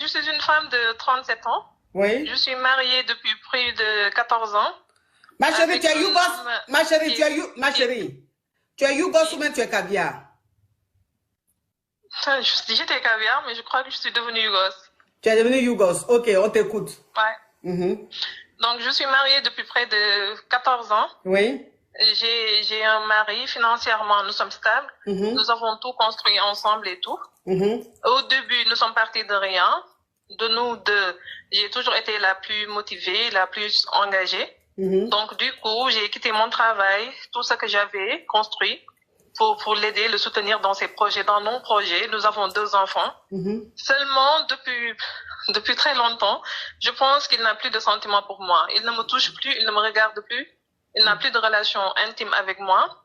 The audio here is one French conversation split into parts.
je suis une femme de 37 ans. Oui. Je suis mariée depuis plus de 14 ans. Ma chérie, tu es Yougos. Ma chérie, ma chérie. Tu es Yougos ou même tu es caviar? J'étais caviar, mais je crois que je suis devenue Yougos. Tu es devenue Yougos. Ok, on t'écoute. Ouais. Donc, je suis mariée depuis près de 14 ans. Oui. J'ai un mari, financièrement, nous sommes stables. Nous avons tout construit ensemble et tout. Au début, nous sommes partis de rien. De nous deux, j'ai toujours été la plus motivée, la plus engagée. Donc, du coup, j'ai quitté mon travail, tout ce que j'avais construit pour l'aider, le soutenir dans ses projets, dans nos projets. Nous avons 2 enfants. Seulement, depuis très longtemps, je pense qu'il n'a plus de sentiments pour moi. Il ne me touche plus, il ne me regarde plus. Il n'a plus de relation intime avec moi.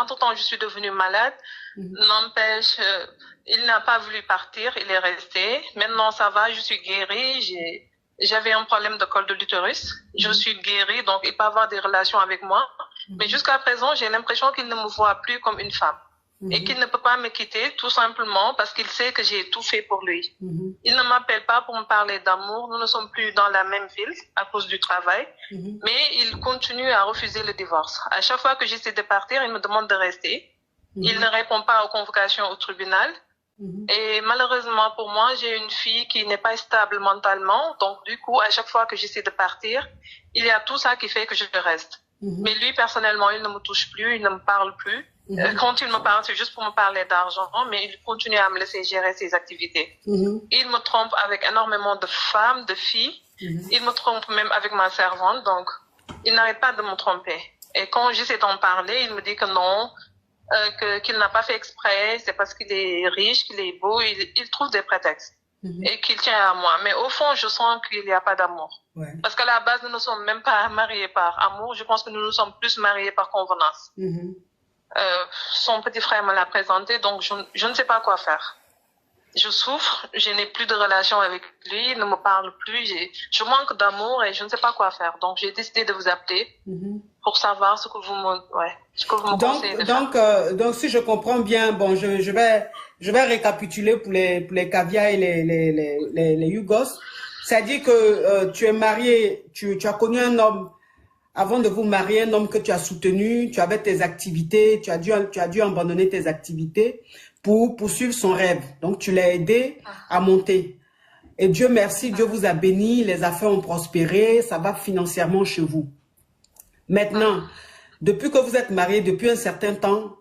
Entre-temps, je suis devenue malade. N'empêche, il n'a pas voulu partir, il est resté. Maintenant, ça va, je suis guérie. J'avais un problème de col de l'utérus. Je suis guérie, donc il peut avoir des relations avec moi. Mais jusqu'à présent, j'ai l'impression qu'il ne me voit plus comme une femme. Et qu'il ne peut pas me quitter, tout simplement parce qu'il sait que j'ai tout fait pour lui. Il ne m'appelle pas pour me parler d'amour. Nous ne sommes plus dans la même ville à cause du travail. Mais il continue à refuser le divorce. À chaque fois que j'essaie de partir, il me demande de rester. Il ne répond pas aux convocations au tribunal. Et malheureusement pour moi, j'ai une fille qui n'est pas stable mentalement. Donc du coup, à chaque fois que j'essaie de partir, il y a tout ça qui fait que je reste. Mais lui, personnellement, il ne me touche plus, il ne me parle plus. Quand il me parle, c'est juste pour me parler d'argent, mais il continue à me laisser gérer ses activités. Il me trompe avec énormément de femmes, de filles. Il me trompe même avec ma servante, donc il n'arrête pas de me tromper. Et quand j'essaie d'en parler, il me dit que non, qu'il n'a pas fait exprès, c'est parce qu'il est riche, qu'il est beau, il trouve des prétextes. Et qu'il tient à moi. Mais au fond, je sens qu'il n'y a pas d'amour. Parce qu'à la base, nous ne sommes même pas mariés par amour. Je pense que nous nous sommes plus mariés par convenance. Son petit frère me l'a présenté, donc je ne sais pas quoi faire. Je souffre, je n'ai plus de relation avec lui, il ne me parle plus, je manque d'amour et je ne sais pas quoi faire. Donc j'ai décidé de vous appeler pour savoir ce que vous me conseillez de faire. Donc si je comprends bien, bon, je vais récapituler pour les caviars et les Yougos. C'est-à-dire que tu es marié, tu as connu un homme avant de vous marier, un homme que tu as soutenu, tu avais tes activités, tu as dû abandonner tes activités pour poursuivre son rêve. Donc, tu l'as aidé à monter. Et Dieu merci, Dieu vous a béni, les affaires ont prospéré, ça va financièrement chez vous. Maintenant, depuis que vous êtes mariés, depuis un certain temps,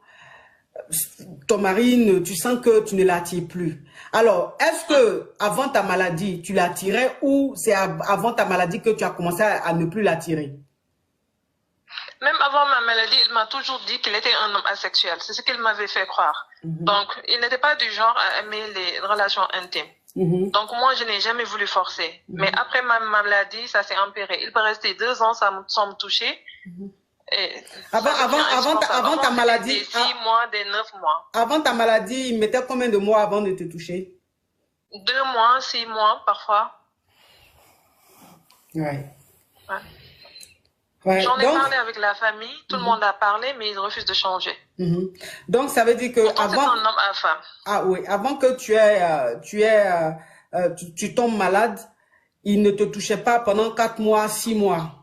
ton mari, tu sens que tu ne l'attires plus. Alors, est-ce que avant ta maladie, tu l'attirais ou c'est avant ta maladie que tu as commencé à ne plus l'attirer? Même avant ma maladie, il m'a toujours dit qu'il était un homme asexuel. C'est ce qu'il m'avait fait croire. Donc, il n'était pas du genre à aimer les relations intimes. Donc, moi, je n'ai jamais voulu forcer. Mais après ma maladie, ça s'est empiré. Il peut rester 2 ans sans me toucher. Et avant ta maladie, des 6 mois, des 9 mois. Avant ta maladie, il mettait combien de mois avant de te toucher? 2 mois, 6 mois, parfois. J'en ai parlé avec la famille, tout le monde a parlé, mais ils refusent de changer. Donc, ça veut dire que avant... c'est un homme à femme. Ah oui, avant que tu tombes malade, il ne te touchait pas pendant 4 mois, 6 mois.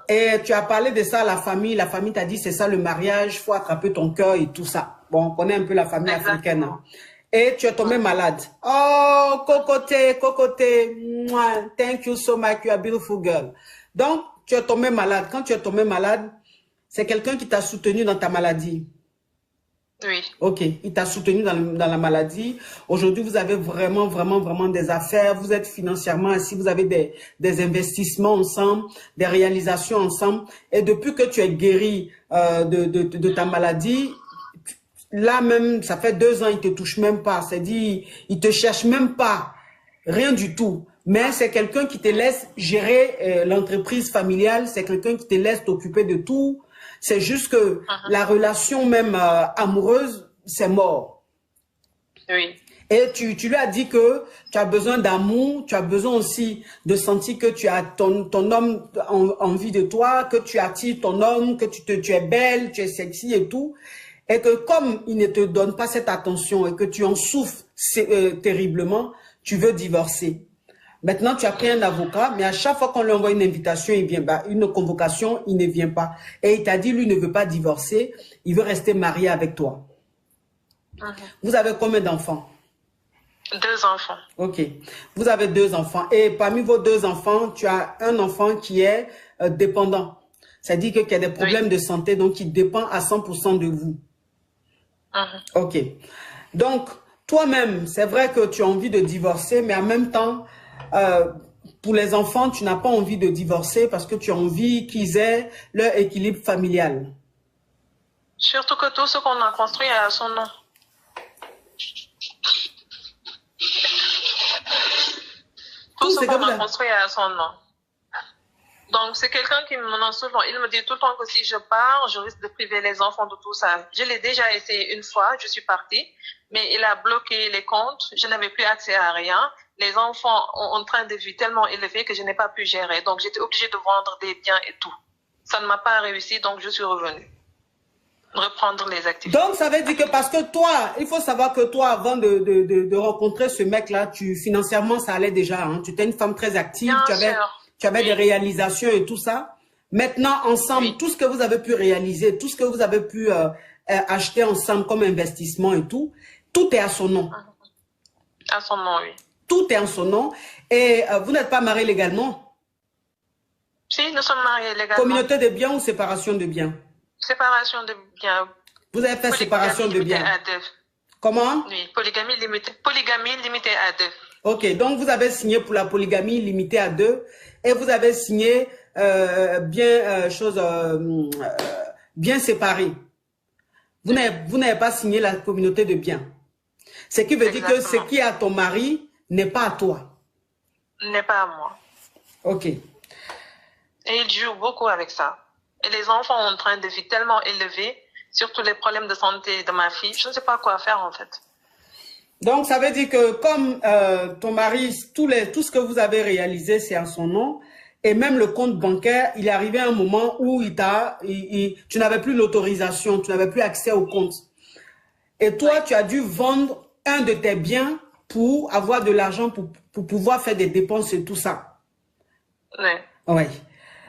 Et tu as parlé de ça à la famille t'a dit c'est ça le mariage, faut attraper ton cœur et tout ça. Bon, on connaît un peu la famille africaine. Hein. Et tu es tombé malade. Oh, Cocoté, thank you so much, you are a beautiful girl. Donc, tu es tombé malade. Quand tu es tombé malade, c'est quelqu'un qui t'a soutenu dans ta maladie. Oui. Ok, il t'a soutenu dans la maladie. Aujourd'hui, vous avez vraiment des affaires. Vous êtes financièrement assis. Vous avez des investissements ensemble, des réalisations ensemble. Et depuis que tu es guéri de ta maladie, là même, ça fait 2 ans, il te touche même pas. C'est-à-dire, il te cherche même pas. Rien du tout. Mais c'est quelqu'un qui te laisse gérer l'entreprise familiale. C'est quelqu'un qui te laisse t'occuper de tout. C'est juste que la relation même amoureuse, c'est mort. Oui. Et tu lui as dit que tu as besoin d'amour, tu as besoin aussi de sentir que tu as ton homme envie de toi, que tu attires ton homme, que tu es belle, tu es sexy et tout. Et que comme il ne te donne pas cette attention et que tu en souffres terriblement, tu veux divorcer. Maintenant, tu as pris un avocat, mais à chaque fois qu'on lui envoie une invitation, il vient pas. Une convocation, il ne vient pas. Et il t'a dit, lui ne veut pas divorcer, il veut rester marié avec toi. Vous avez combien d'enfants? 2 enfants. Ok. Vous avez 2 enfants. Et parmi vos 2 enfants, tu as un enfant qui est dépendant. C'est-à-dire qu'il y a des problèmes de santé, donc il dépend à 100% de vous. Ok. Donc, toi-même, c'est vrai que tu as envie de divorcer, mais en même temps, pour les enfants, tu n'as pas envie de divorcer parce que tu as envie qu'ils aient leur équilibre familial. Surtout que tout ce qu'on a construit est à son nom. Tout ce qu'on a construit est à son nom. Donc, c'est quelqu'un qui me menace souvent. Il me dit tout le temps que si je pars, je risque de priver les enfants de tout ça. Je l'ai déjà essayé une fois, je suis partie, mais il a bloqué les comptes. Je n'avais plus accès à rien. Les enfants ont un train de vie tellement élevé que je n'ai pas pu gérer. Donc, j'étais obligée de vendre des biens et tout. Ça ne m'a pas réussi, donc je suis revenue. Reprendre les activités. Donc, ça veut dire que parce que toi, il faut savoir que toi, avant de rencontrer ce mec-là, financièrement, ça allait déjà. Hein. Tu étais une femme très active, tu avais des réalisations et tout ça. Maintenant, ensemble, tout ce que vous avez pu réaliser, tout ce que vous avez pu acheter ensemble comme investissement et tout est à son nom. À son nom, oui. Tout est en son nom. Et vous n'êtes pas mariés légalement? Si, nous sommes mariés légalement. Communauté de biens ou séparation de biens? Séparation de biens. Vous avez fait séparation de biens? À 2. Comment? Oui, polygamie limitée à 2. Ok, donc vous avez signé pour la polygamie limitée à 2 et vous avez signé bien séparées. Vous n'avez pas signé la communauté de biens. Ce qui veut dire que ce qui est à ton mari n'est pas à toi. N'est pas à moi. Ok. Et il joue beaucoup avec ça. Et les enfants ont un train de vie tellement élevé, surtout les problèmes de santé de ma fille. Je ne sais pas quoi faire en fait. Donc, ça veut dire que comme ton mari, tout ce que vous avez réalisé, c'est à son nom. Et même le compte bancaire, il est arrivé à un moment où tu n'avais plus l'autorisation, tu n'avais plus accès au compte. Et toi, tu as dû vendre un de tes biens pour avoir de l'argent pour pouvoir faire des dépenses et tout ça. Oui. Oui.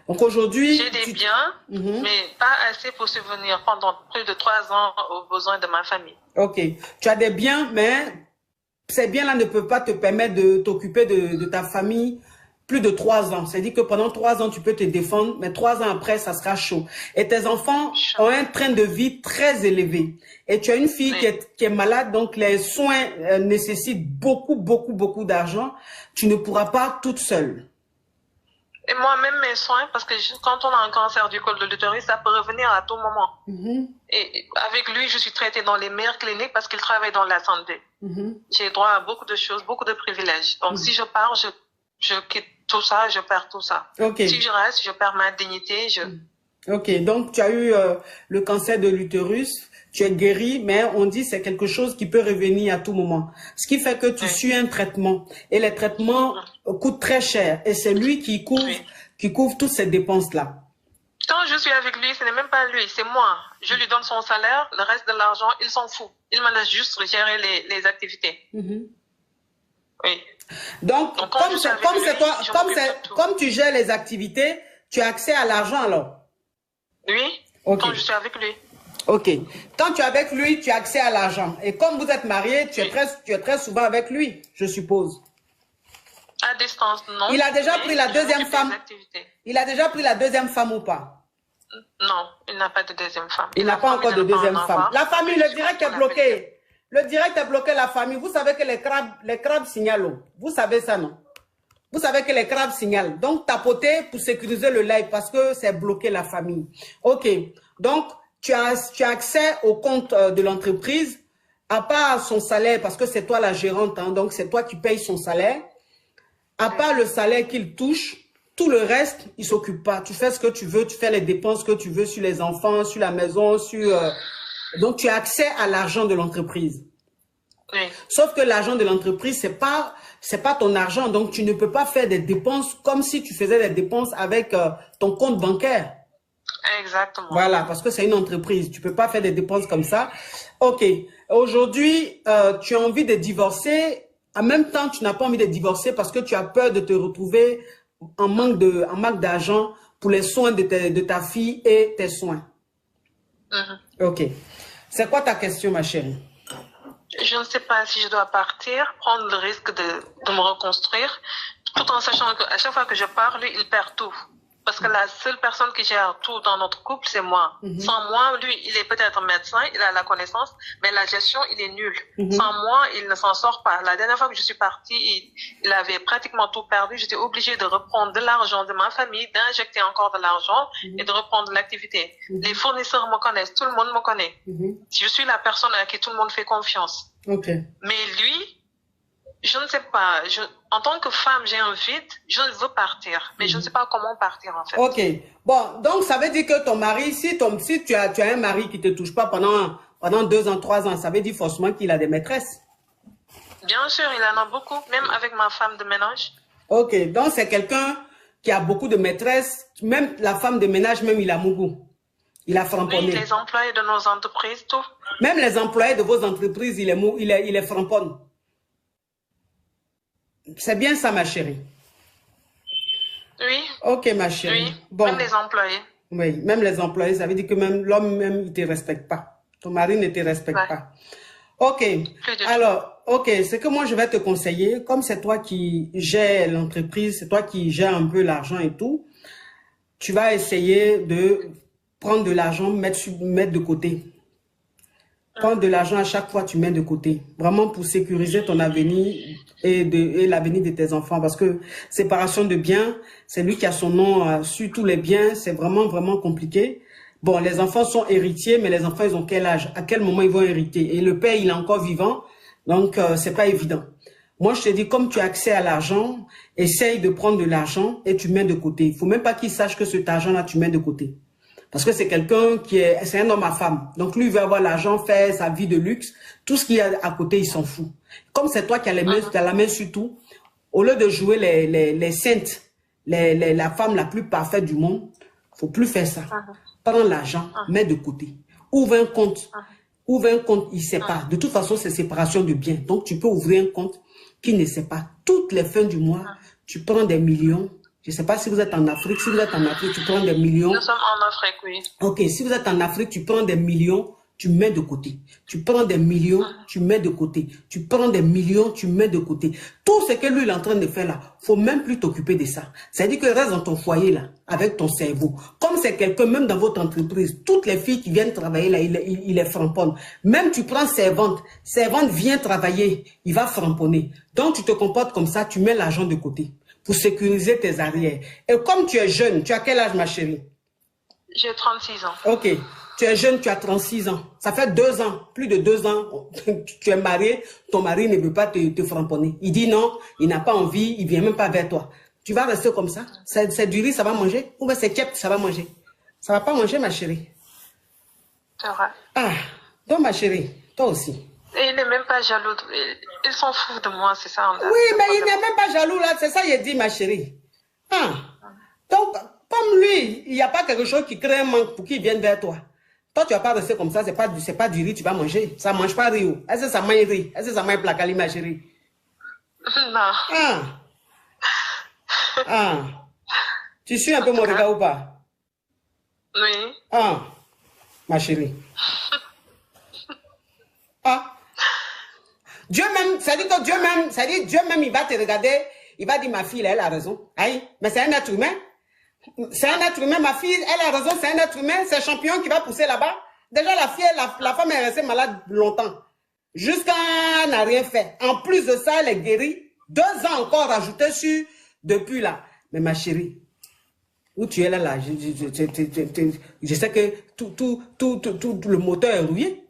Donc aujourd'hui... J'ai des biens, mais pas assez pour subvenir pendant plus de 3 ans aux besoins de ma famille. Ok. Tu as des biens, mais ces biens-là ne peuvent pas te permettre de t'occuper de ta famille plus de 3 ans. C'est-à-dire que pendant 3 ans, tu peux te défendre, mais 3 ans après, ça sera chaud. Et tes enfants ont un train de vie très élevé. Et tu as une fille qui est malade, donc les soins nécessitent beaucoup d'argent. Tu ne pourras pas toute seule. Et moi-même, mes soins, parce que quand on a un cancer du col de l'utérus, ça peut revenir à tout moment. Et avec lui, je suis traitée dans les meilleures cliniques parce qu'il travaille dans la santé. J'ai droit à beaucoup de choses, beaucoup de privilèges. Donc, si je pars, je quitte tout ça, je perds tout ça. Si je reste, je perds ma dignité. Ok, donc tu as eu le cancer de l'utérus, tu es guéri, mais on dit c'est quelque chose qui peut revenir à tout moment. Ce qui fait que tu suis un traitement. Et les traitements coûtent très cher. Et c'est lui qui couvre toutes ces dépenses-là. Quand je suis avec lui, ce n'est même pas lui, c'est moi. Je lui donne son salaire, le reste de l'argent, il s'en fout. Il me laisse juste gérer les activités. Oui. Donc comme tu gères les activités, tu as accès à l'argent alors? Oui, quand je suis avec lui. Ok. Quand tu es avec lui, tu as accès à l'argent. Et comme vous êtes mariés, tu es très souvent avec lui, je suppose. À distance, non. Il a déjà pris la deuxième femme. Il a déjà pris la deuxième femme ou pas? Non, il n'a pas de deuxième femme. Il n'a pas encore de deuxième femme. La famille, le direct est bloqué. Le direct est bloqué, la famille. Vous savez que les crabes signalent. Vous savez ça, non? Vous savez que les crabes signalent. Donc, tapotez pour sécuriser le live parce que c'est bloqué la famille. Ok. Donc, tu as accès au compte de l'entreprise, à part son salaire, parce que c'est toi la gérante, hein, donc c'est toi qui payes son salaire. À part le salaire qu'il touche, tout le reste, il ne s'occupe pas. Tu fais ce que tu veux, tu fais les dépenses que tu veux sur les enfants, sur la maison, donc tu as accès à l'argent de l'entreprise. Oui. Sauf que l'argent de l'entreprise, c'est pas ton argent, donc tu ne peux pas faire des dépenses comme si tu faisais des dépenses avec ton compte bancaire. Exactement. Voilà, parce que c'est une entreprise. Tu peux pas faire des dépenses comme ça. Ok. Aujourd'hui, tu as envie de divorcer. En même temps, tu n'as pas envie de divorcer parce que tu as peur de te retrouver en manque d'argent pour les soins de ta fille et tes soins. Ok. C'est quoi ta question, ma chérie? Je ne sais pas si je dois partir, prendre le risque de me reconstruire, tout en sachant qu'à chaque fois que je pars, lui, il perd tout. Parce que la seule personne qui gère tout dans notre couple, c'est moi. Sans moi, lui, il est peut-être médecin, il a la connaissance, mais la gestion, il est nul. Sans moi, il ne s'en sort pas. La dernière fois que je suis partie, il avait pratiquement tout perdu. J'étais obligée de reprendre de l'argent de ma famille, d'injecter encore de l'argent et de reprendre l'activité. Les fournisseurs me connaissent, tout le monde me connaît. Je suis la personne à qui tout le monde fait confiance. Mais lui, je ne sais pas. En tant que femme, j'ai un vide. Je veux partir, mais je ne sais pas comment partir en fait. Ok. Bon, donc ça veut dire que ton mari, si tu as un mari qui te touche pas pendant 2 ans, 3 ans, ça veut dire forcément qu'il a des maîtresses. Bien sûr, il en a beaucoup, même avec ma femme de ménage. Ok, donc c'est quelqu'un qui a beaucoup de maîtresses. Même la femme de ménage, même il a mougou. Il a framponné. Oui, les employés de nos entreprises, tout. Même les employés de vos entreprises, il est framponne. C'est bien ça, ma chérie. Oui. Ok, ma chérie. Oui, bon. Même les employés. Oui, même les employés, ça veut dire que même l'homme, même, il ne te respecte pas. Ton mari ne te respecte pas. Ok. Alors, ok, ce que moi, je vais te conseiller, comme c'est toi qui gères l'entreprise, c'est toi qui gères un peu l'argent et tout, tu vas essayer de prendre de l'argent, mettre de côté. Prendre de l'argent à chaque fois, tu mets de côté. Vraiment pour sécuriser ton avenir et l'avenir de tes enfants. Parce que séparation de biens, c'est lui qui a son nom sur tous les biens. C'est vraiment, vraiment compliqué. Bon, les enfants sont héritiers, mais les enfants, ils ont quel âge? À quel moment ils vont hériter? Et le père, il est encore vivant. Donc, c'est pas évident. Moi, je te dis, comme tu as accès à l'argent, essaye de prendre de l'argent et tu mets de côté. Il faut même pas qu'il sache que cet argent-là, tu mets de côté. Parce que c'est quelqu'un c'est un homme à femme. Donc lui, il veut avoir l'argent, faire sa vie de luxe. Tout ce qu'il y a à côté, il s'en fout. Comme c'est toi qui as la main sur tout, au lieu de jouer les saintes, la femme la plus parfaite du monde, faut plus faire ça. Prends l'argent, mets de côté. Ouvre un compte. Ouvre un compte, il sépare. De toute façon, c'est séparation de biens. Donc tu peux ouvrir un compte qui ne sépare. Toutes les fins du mois, tu prends des millions. Je ne sais pas si vous êtes en Afrique. Si vous êtes en Afrique, tu prends des millions. Nous sommes en Afrique, oui. Ok, si vous êtes en Afrique, tu prends des millions, tu mets de côté. Tu prends des millions, tu mets de côté. Tu prends des millions, tu mets de côté. Tout ce que lui il est en train de faire là, faut même plus t'occuper de ça. C'est-à-dire que reste dans ton foyer là, avec ton cerveau. Comme c'est quelqu'un, même dans votre entreprise, toutes les filles qui viennent travailler là, il est framponne. Même tu prends servante vient travailler, il va framponner. Donc tu te comportes comme ça, tu mets l'argent de côté pour sécuriser tes arrières. Et comme tu es jeune, tu as quel âge ma chérie? J'ai 36 ans. Ok. Tu es jeune, tu as 36 ans. Ça fait 2 ans, plus de 2 ans, tu es marié, ton mari ne veut pas te framponner. Il dit non, il n'a pas envie, il ne vient même pas vers toi. Tu vas rester comme ça? C'est du riz, ça va manger? Ou bien c'est kep, ça va manger? Ça ne va pas manger, ma chérie? C'est vrai. Ah, donc ma chérie, toi aussi. Et il n'est même pas jaloux. Il s'en fout de moi, c'est ça. Oui, mais il n'est même pas jaloux là, c'est ça qu'il dit, ma chérie. Ah. Donc, comme lui, il n'y a pas quelque chose qui crée un manque pour qu'il vienne vers toi. Toi, tu vas pas rester comme ça, c'est pas du riz, tu vas manger. Ça mange pas riz. Est-ce que ça mange riz? Est-ce que ça mange placali, ma chérie? Non. Ah. Ah. Tu suis un peu mon regard ou pas? Oui. Ah. Ma chérie. Ah. Dieu même, ça dit que Dieu même, il va te regarder, il va dire, ma fille, elle a raison. Aïe, mais c'est un être humain. C'est un être humain, ma fille, elle a raison, c'est un être humain, c'est Champion qui va pousser là-bas. Déjà, la femme est restée malade longtemps. Jusqu'à n'a rien fait. En plus de ça, elle est guérie. 2 ans encore rajoutés sur depuis là. Mais ma chérie, où tu es là, je sais que tout le moteur est rouillé.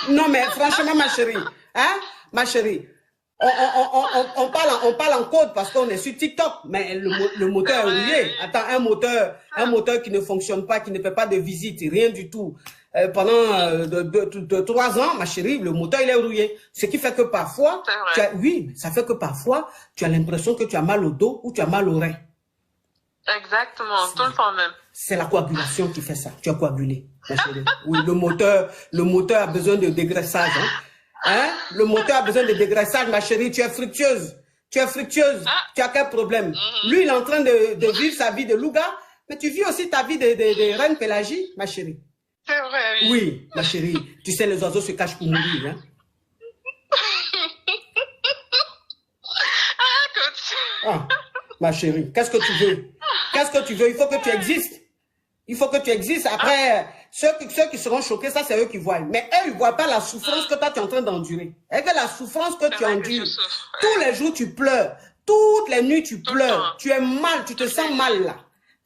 Non, mais franchement, ma chérie, hein, ma chérie, on parle en code parce qu'on est sur TikTok, mais le moteur est rouillé. Attends, un moteur qui ne fonctionne pas, qui ne fait pas de visite, rien du tout. Pendant 3 ans, ma chérie, le moteur il est rouillé. Ce qui fait que parfois, oui, ça fait que parfois, tu as l'impression que tu as mal au dos ou tu as mal au rein. Exactement, tout le temps même. C'est la coagulation qui fait ça. Tu as coagulé, ma chérie. Oui, le moteur a besoin de dégraissage. Hein? Le moteur a besoin de dégraissage, ma chérie. Tu es fructueuse. Tu es fructueuse. Tu as quel problème? Lui, il est en train de vivre sa vie de louga, mais tu vis aussi ta vie de reine Pélagie, ma chérie. C'est vrai, oui. Oui, ma chérie. Tu sais, les oiseaux se cachent pour mourir. Hein? Ah, ma chérie, qu'est-ce que tu veux? Qu'est-ce que tu veux? Il faut que tu existes. Il faut que tu existes. Après, ceux qui seront choqués, ça, c'est eux qui voient. Mais eux, ils ne voient pas la souffrance que toi, tu es en train d'endurer. Et que la souffrance que tu endures, tous les jours, tu pleures. Toutes les nuits, tu pleures. Tu es mal, tu te sens mal, là.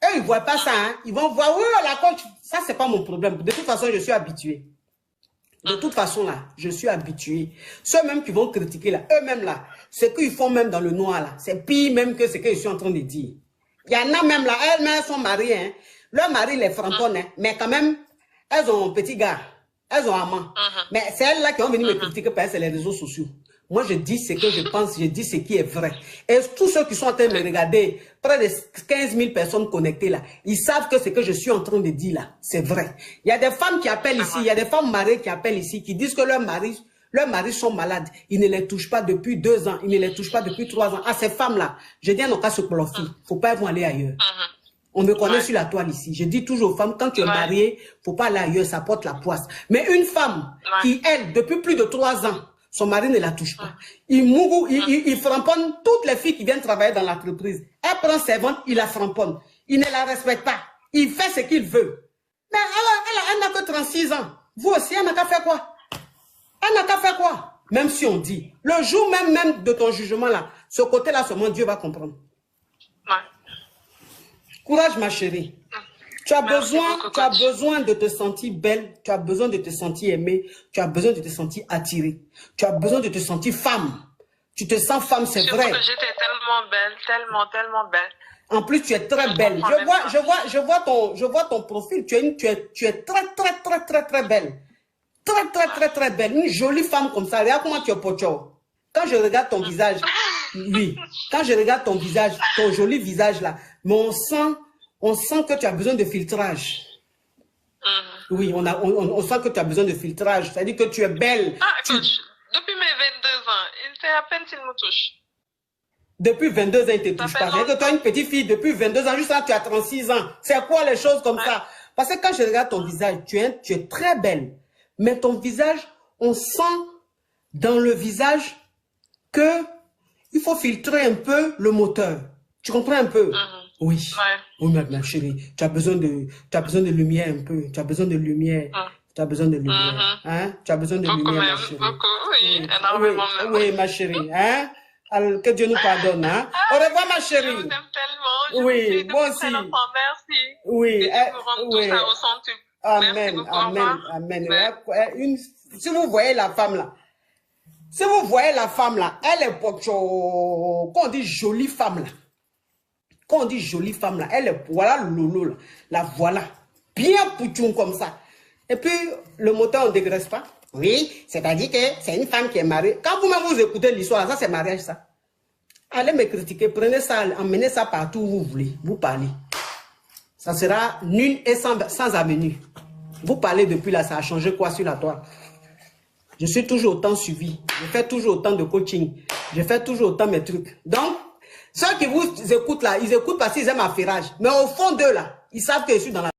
Eux, ils ne voient pas ça. Hein. Ils vont voir, oui, la coach, ça, c'est pas mon problème. De toute façon, je suis habitué. De toute façon, là, je suis habitué. Ceux-mêmes qui vont critiquer, là, eux-mêmes, là, ce qu'ils font même dans le noir, là, c'est pire même que ce que je suis en train de dire. Il y en a même, là, elles-mêmes sont mariées, hein. Leur mari les framponne, hein, mais quand même, elles ont un petit gars. Elles ont un amant. Mais c'est elles-là qui ont venu me critiquer parce que c'est les réseaux sociaux. Moi, je dis ce que je pense, je dis ce qui est vrai. Et tous ceux qui sont en train de me regarder, près de 15 000 personnes connectées là, ils savent que ce que je suis en train de dire là, c'est vrai. Il y a des femmes qui appellent ici, il y a des femmes mariées qui appellent ici, qui disent que leurs maris sont malades. Ils ne les touchent pas depuis 2 ans, ils ne les touchent pas depuis 3 ans. À ces femmes-là, je dis à nos cas se profit. Faut pas aller ailleurs. On me connaît sur la toile ici. Je dis toujours aux femmes, quand tu es mariée, faut pas aller ailleurs, ça porte la poisse. Mais une femme qui, elle, depuis plus de 3 ans, son mari ne la touche pas. Il framponne toutes les filles qui viennent travailler dans l'entreprise. Elle prend ses ventes, il la framponne. Il ne la respecte pas. Il fait ce qu'il veut. Mais elle n'a que 36 ans. Vous aussi, elle n'a qu'à faire quoi? Elle n'a qu'à faire quoi? Même si on dit, le jour même de ton jugement là, ce côté-là seulement Dieu va comprendre. Courage, ma chérie. Tu as besoin de te sentir belle, tu as besoin de te sentir aimée, tu as besoin de te sentir attirée, tu as besoin de te sentir femme. Tu te sens femme, c'est vrai. J'étais tellement belle, tellement belle. En plus, tu es très belle. Je vois ton profil. Tu es très belle. Très belle. Une jolie femme comme ça. Regarde comment tu es pocho. Quand je regarde ton visage, oui. Quand je regarde ton visage, ton joli visage là, mais on sent que tu as besoin de filtrage. Oui, on sent que tu as besoin de filtrage. C'est-à-dire que tu es belle. Ah, coach, depuis mes 22 ans, il fait à peine s'il me touche. Depuis 22 ans, il ne te touche pas. C'est-à-dire que tu as une petite fille depuis 22 ans, juste là, tu as 36 ans. C'est quoi les choses comme ça? Parce que quand je regarde ton visage, tu es très belle. Mais ton visage, on sent dans le visage que il faut filtrer un peu le moteur. Tu comprends un peu? Oui. Oui, ma chérie. Tu as besoin de lumière un peu. Tu as besoin de lumière. Tu as besoin de lumière. Hein? Tu as besoin de lumière, ma chérie. Oui, énormément. Oui, ma chérie. Hein? Alors, que Dieu nous pardonne. Hein? Au revoir, ma chérie. Je vous aime tellement. Oui, moi aussi. Merci. Oui. Oui. Amen. Si vous voyez la femme là, elle est quand on dit jolie femme là. Quand on dit jolie femme là, elle est, voilà le lolo là, la voilà, bien poutoune comme ça. Et puis, le moteur, on ne dégraisse pas. Oui, c'est-à-dire que c'est une femme qui est mariée. Quand vous-même vous écoutez l'histoire, ça c'est mariage ça. Allez me critiquer, prenez ça, emmenez ça partout où vous voulez, vous parlez. Ça sera nul et sans avenir. Vous parlez depuis là, ça a changé quoi sur la toile? Je suis toujours autant suivi. Je fais toujours autant de coaching. Je fais toujours autant mes trucs. Donc, ceux qui vous écoutent là, ils écoutent parce qu'ils aiment affairage. Mais au fond d'eux là, ils savent que je suis dans la